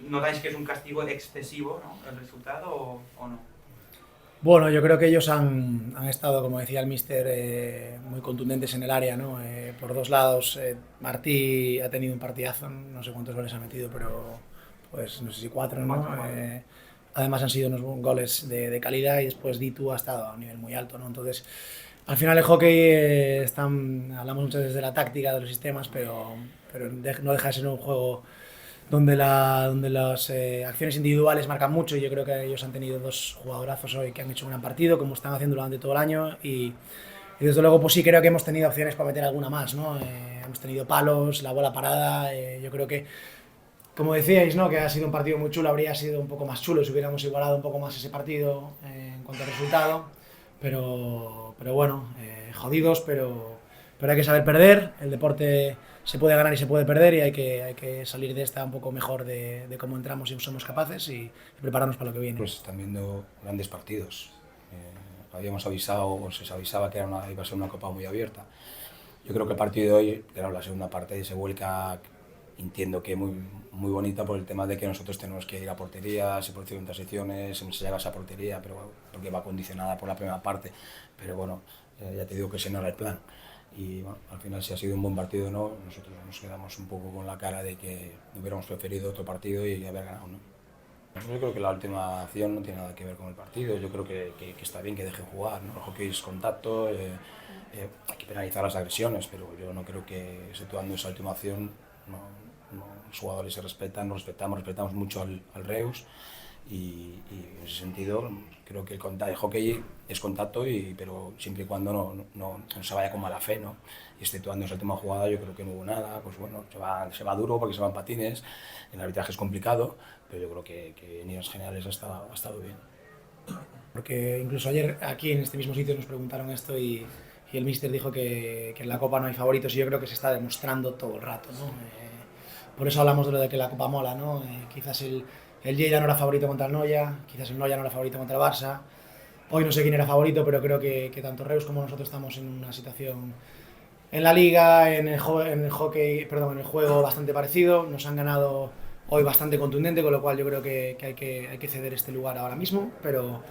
¿Notáis que es un castigo excesivo, ¿no?, el resultado o no? Bueno, yo creo que ellos han estado, como decía el míster, muy contundentes en el área, ¿no? Por dos lados, Martí ha tenido un partidazo, no sé cuántos goles ha metido, pero pues no sé si cuatro, ¿no? Cuatro. Además han sido unos goles de calidad y después Ditu ha estado a un nivel muy alto, ¿no? Entonces, al final el hockey hablamos muchas veces de la táctica, de los sistemas, pero no deja de ser un juego donde las acciones individuales marcan mucho y yo creo que ellos han tenido dos jugadorazos hoy que han hecho un gran partido, como están haciendo durante todo el año y desde luego pues sí creo que hemos tenido opciones para meter alguna más, ¿no? Hemos tenido palos, la bola parada, yo creo que, como decíais, ¿no?, que ha sido un partido muy chulo, habría sido un poco más chulo si hubiéramos igualado un poco más ese partido en cuanto al resultado, pero bueno, jodidos, pero hay que saber perder, el deporte se puede ganar y se puede perder y hay que salir de esta un poco mejor de cómo entramos y somos capaces y prepararnos para lo que viene. Pues están viendo grandes partidos. Habíamos avisado, o se avisaba que iba a ser una copa muy abierta. Yo creo que el partido de hoy, claro, la segunda parte se vuelca, entiendo que muy bonita por el tema de que nosotros tenemos que ir a portería, se producen transiciones, se llega a esa portería, pero bueno, porque va condicionada por la primera parte. Pero bueno, ya te digo que ese no era el plan. Y bueno, al final si ha sido un buen partido o no, nosotros nos quedamos un poco con la cara de que hubiéramos preferido otro partido y haber ganado, ¿no? Yo creo que la última acción no tiene nada que ver con el partido. Yo creo que está bien que dejen jugar, ¿no? El hockey es contacto, hay que penalizar las agresiones, pero yo no creo que, situando esa última acción, los jugadores se respetan, nos respetamos mucho al Reus y en ese sentido creo que el hockey es contacto, pero siempre y cuando no se vaya con mala fe, ¿no? Y exceptuando esa última jugada yo creo que no hubo nada, pues bueno, se va duro porque se van patines, el arbitraje es complicado, pero yo creo que en líneas generales ha estado bien. Porque incluso ayer aquí en este mismo sitio nos preguntaron esto y el míster dijo que en la Copa no hay favoritos y yo creo que se está demostrando todo el rato, ¿no? Por eso hablamos de lo de que la Copa mola, ¿no? Quizás el Lleida no era favorito contra el Noya, quizás el Noya no era favorito contra el Barça. Hoy no sé quién era favorito, pero creo que tanto Reus como nosotros estamos en una situación en la liga, en el hockey, perdón, en el juego bastante parecido. Nos han ganado hoy bastante contundente, con lo cual yo creo que hay que ceder este lugar ahora mismo, pero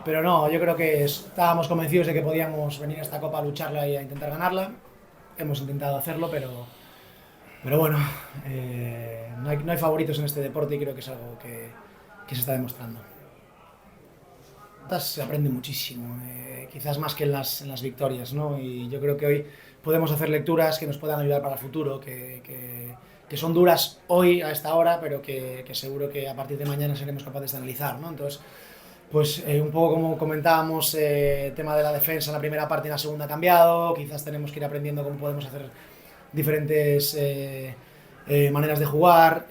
no, yo creo que estábamos convencidos de que podíamos venir a esta Copa a lucharla y a intentar ganarla. Hemos intentado hacerlo, pero bueno, no hay favoritos en este deporte y creo que es algo que se está demostrando. Se aprende muchísimo, quizás más que en las victorias, ¿no? Y yo creo que hoy podemos hacer lecturas que nos puedan ayudar para el futuro, que son duras hoy a esta hora, pero que seguro que a partir de mañana seremos capaces de analizar, ¿no? Entonces, pues un poco como comentábamos, el tema de la defensa en la primera parte y en la segunda ha cambiado, quizás tenemos que ir aprendiendo cómo podemos hacer diferentes maneras de jugar,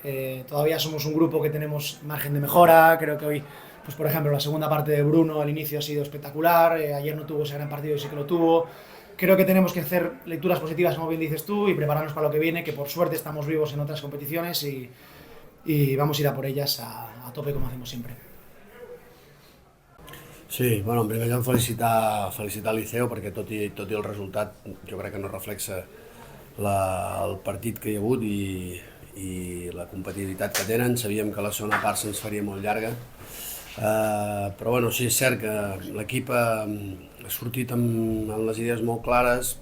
todavía somos un grupo que tenemos margen de mejora, creo que hoy, pues por ejemplo, la segunda parte de Bruno al inicio ha sido espectacular, ayer no tuvo ese gran partido y sí que lo tuvo. Creo que tenemos que hacer lecturas positivas, como bien dices tú, y prepararnos para lo que viene, que por suerte estamos vivos en otras competiciones y vamos a ir a por ellas a tope como hacemos siempre. Sí, bueno, en primer lloc felicitar el Liceu perquè tot i el resultat jo crec que no reflexa el partit que hi ha hagut i la competitivitat que tenen. Sabíem que la segona part se'ns faria molt llarga, però bueno, sí, és cert que l'equip ha sortit amb les idees molt clares.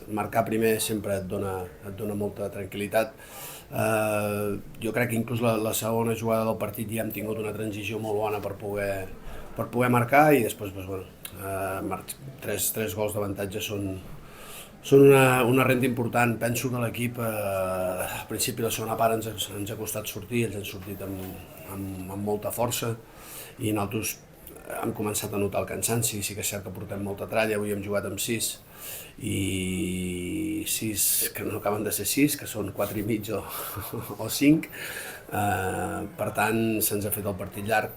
Marcar primer sempre et dona molta tranquil·litat. Jo crec que inclús la segona jugada del partit ja hem tingut una transició molt bona per poder marcar i després doncs, bueno, tres gols d'avantatge són una renda important. Penso que l'equip al principi de la segona part ens ha costat sortir, ells han sortit amb molta força i nosaltres hem començat a notar el cansanci. Sí que és cert que portem molta tralla, avui hem jugat amb 6 i 6 que no acaben de ser 6, que són 4 i mig o 5, per tant se'ns ha fet el partit llarg.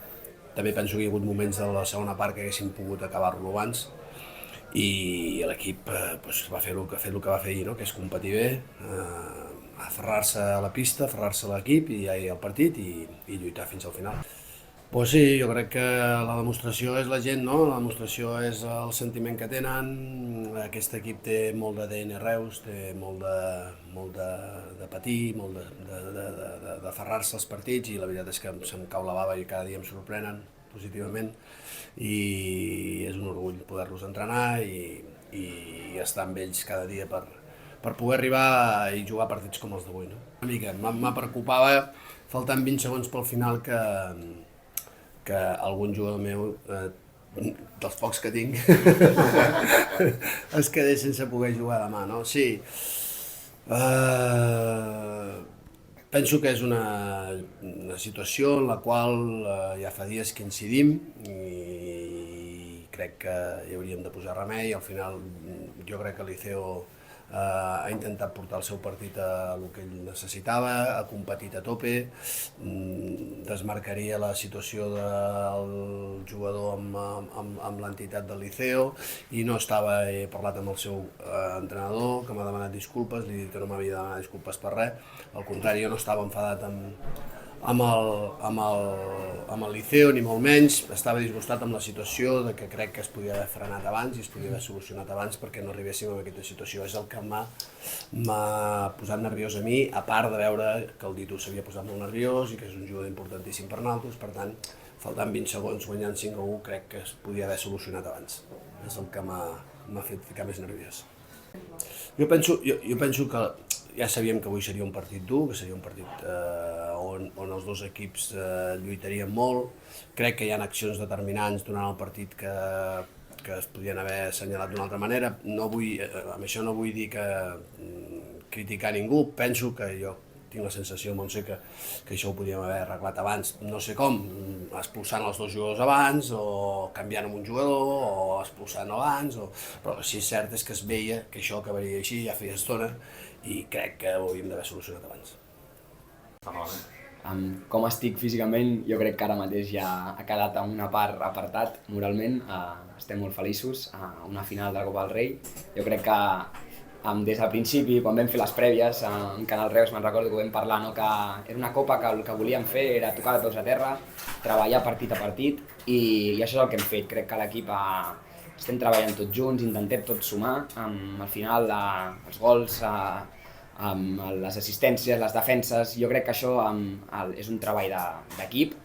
També penso que hi ha hagut moments de la segona part que haguéssim pogut acabar-lo abans i l'equip doncs, va fer el que va fer ahir, no? Que és competir bé, aferrar-se a la pista, aferrar-se a l'equip i al partit i lluitar fins al final. Pues sí, jo crec que la demostració és la gent, no? La demostració és el sentiment que tenen. Aquest equip té molt d'ADN Reus, té molt de patir, molt d'aferrar-se als partits, i la veritat és que se'm cau la bava i cada dia em sorprenen positivament, i és un orgull poder-los entrenar i estar amb ells cada dia per poder arribar i jugar partits com els d'avui, no? Una mica, me preocupava, faltant 20 segons pel final, que algun jugador meu, dels pocs que tinc, es quedés sense poder jugar demà, no? Sí, penso que és una situació en la qual ja fa dies que incidim i crec que hi hauríem de posar remei. Al final jo crec que Liceo ha intentat portar el seu partit a el que ell necessitava, ha competit a tope, desmarcaria la situació del jugador amb l'entitat del Liceo i no estava. He parlat amb el seu entrenador, que m'ha demanat disculpes, li he dit que no m'havia demanat disculpes per res, al contrari, jo no estava enfadat amb el Liceo, ni molt menys. Estava disgustat amb la situació, de que crec que es podia haver frenat abans i es podia haver solucionat abans perquè no arribéssim a aquesta situació. És el que m'ha posat nerviós a mi, a part de veure que el Ditu s'havia posat molt nerviós i que és un jugador importantíssim per nosaltres. Per tant, faltant 20 segons, guanyant 5-1, crec que es podia haver solucionat abans. És el que m'ha fet ficar més nerviós. Jo penso que ja sabíem que avui seria un partit dur, que seria un partit on els dos equips lluitarien molt. Crec que hi ha accions determinants durant el partit que es podien haver assenyalat d'una altra manera. Amb això no vull dir que criticar ningú. Penso que jo tinc la sensació, Montse, que això ho podíem haver arreglat abans, no sé com, expulsant els dos jugadors abans, o canviant amb un jugador, o expulsant abans, però sí, cert és que es veia que això acabaria així, ja feia estona, i crec que ho hauríem d'haver solucionat abans. Com estic físicament, jo crec que ara mateix ja ha quedat en una part apartat moralment. Estem molt feliços a una final de la Copa del Rei. Jo crec que des del principi, quan vam fer les prèvies en Canal Reus, me'n recordo que ho vam parlar, no? Que era una copa que el que volíem fer era tocar de peus a terra, treballar partit a partit, i això és el que hem fet. Crec que l'equip estem treballant tots junts, intentem tots sumar, al final els gols, amb les assistències, les defenses. Jo crec que això és un treball d'equip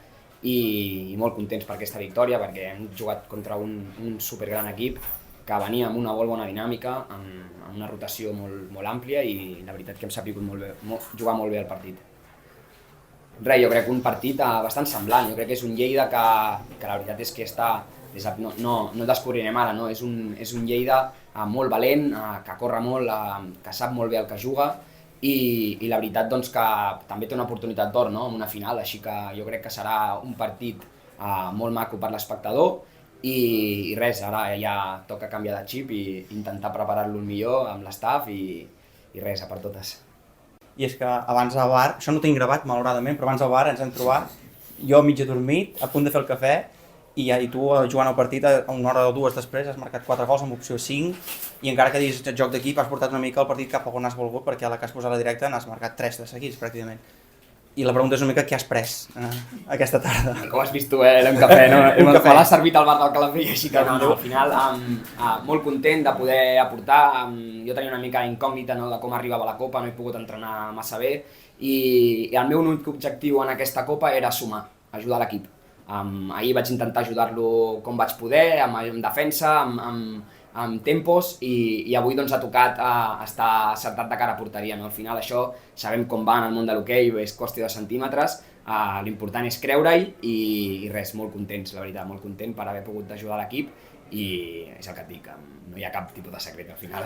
i molt contents per aquesta victòria, perquè hem jugat contra un supergran equip que venia amb una molt bona dinàmica, amb una rotació molt àmplia, i la veritat que hem sabut jugar molt bé el partit. Res, jo crec que un partit bastant semblant. Jo crec que és un Lleida que la veritat és que està, no el descobrirem ara, no? És un Lleida molt valent, que corre molt, que sap molt bé el que juga, i la veritat doncs, que també té una oportunitat d'or, no? En una final, així que jo crec que serà un partit molt maco per l'espectador, i res, ara ja toca canviar de xip i intentar preparar-lo millor amb l'estaf, i res, a per totes. I és que abans al bar, això no ho tinc gravat malauradament, però abans al bar ens hem trobat, jo mig adormit, a punt de fer el cafè, i tu jugant el partit a una hora o dues després has marcat 4 gols amb opció 5, i encara que diguis joc d'equip has portat una mica el partit cap a on has volgut, perquè a la que has posat la directa n'has marcat 3 de seguits pràcticament. I la pregunta és una mica què has pres aquesta tarda. Com has vist tu, era un cafè, no? Me l'ha servit al bar del Calafell, així que no, al final molt content de poder aportar. Jo tenia una mica incògnita, no, de com arribava la Copa, no he pogut entrenar massa bé, i el meu únic objectiu en aquesta Copa era sumar, ajudar l'equip. Ahir vaig intentar ajudar-lo com vaig poder, amb defensa, amb tempos, i avui doncs ha tocat estar acertat de cara a porteria, no? Al final això sabem com va en el món de l'hoquei, és qüestió de centímetres, l'important és creure-hi, i res, molt contents, la veritat, molt content per haver pogut ajudar l'equip, i és el que et dic, no hi ha cap tipus de secret al final.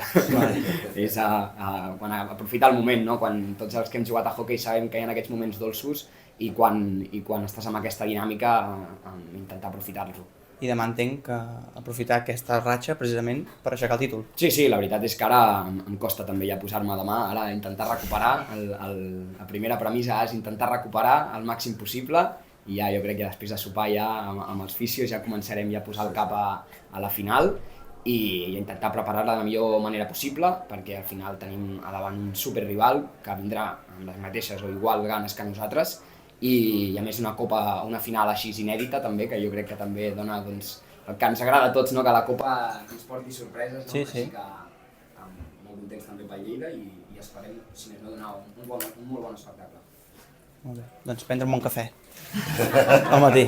És aprofitar el moment, no? Quan tots els que hem jugat a hoquei sabem que hi ha aquests moments dolços, i quan estàs amb aquesta dinàmica, intentar aprofitar-lo. I demà entenc que aprofitar aquesta ratxa precisament per aixecar el títol. Sí, la veritat és que ara em costa també ja posar-me demà, ara intentar recuperar, la primera premissa és intentar recuperar el màxim possible, i ja jo crec que després de sopar ja amb els fisios ja començarem ja a posar el cap a la final i intentar preparar-la de la millor manera possible, perquè al final tenim a davant un superrival que vindrà amb les mateixes o igual ganes que nosaltres, i a més una final així inèdita també, que jo crec que també dona doncs, el que ens agrada a tots, no? Que la Copa ens porti sorpreses, no? Sí. Així que molt contents també pel Lleida i esperem, si més no, donar un molt bon espectacle. Molt bé. Doncs prendre un bon cafè al matí.